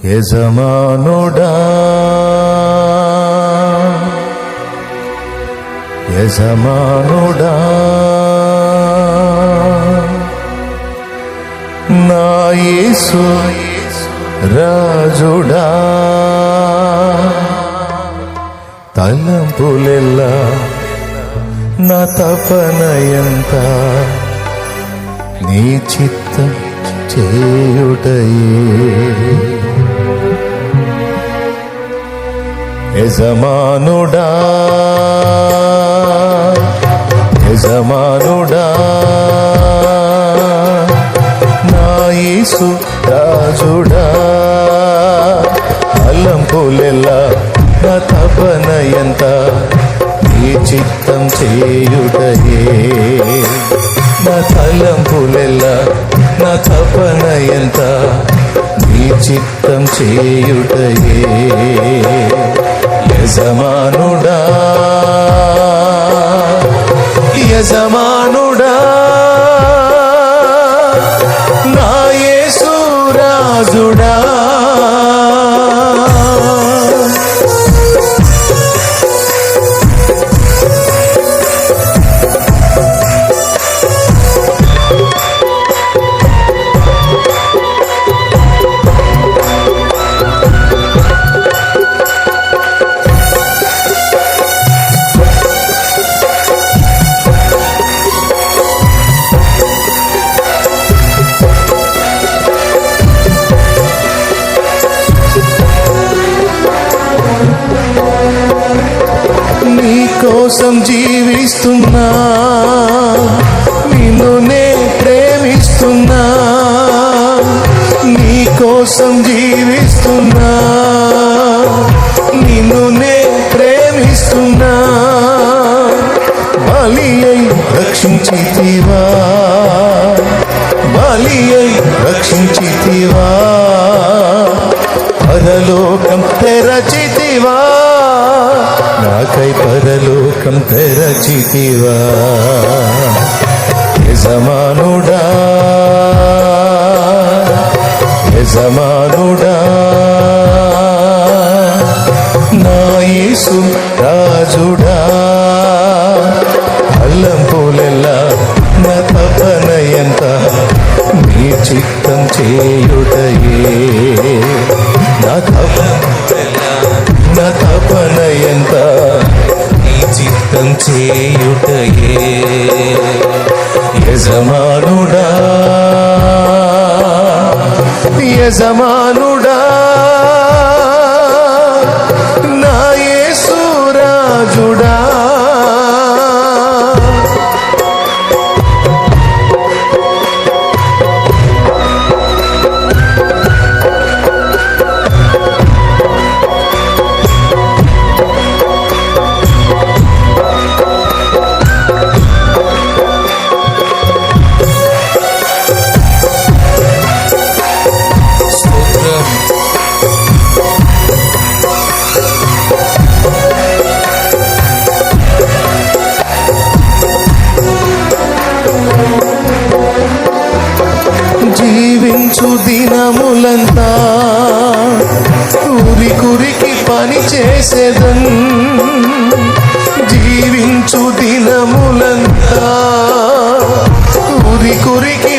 యజమానుడా యజమానుడా నా యేసు రాజుడా తలంపులెల్లా నా తపన ఎంత నీ చిత్తం చేయుటయే యజమానుడా యజమానుడా నా యేసు రాజుడా తలంపులెల్లా నా తపన ఎంత నీ చిత్తం చేయుటయే నా తలంపులెల్లా నా తపన ఎంత నీ చిత్తం చేయుటయే యజమానుడా యజమానుడా నా యేసు రాజుడా నీ కోసం జీవిస్తున్నా, నిన్ను నే ప్రేమిస్తున్నా, నీ కోసం జీవిస్తున్నా, నిన్ను నే ప్రేమిస్తున్నా, బలి అయి రక్షించితివా, బలి అయి రక్షించితివా, పరలోకం తెరచితివా, నాకై పరలోకం తెరచితివా యజమానుడా యజమానుడా నా యేసు రాజుడా తలంపులెల్లా నా తపన ఎంత నీ చిత్తం చేయుటయే నా తపన ఎంత నీ చిత్తం చేయుటయే యజమానుడా యజమానుడా నా యేసు రాజుడా జీవించు దినములంతా కురికి పని చేసేదన్, జీవించు దినములంతా కురికి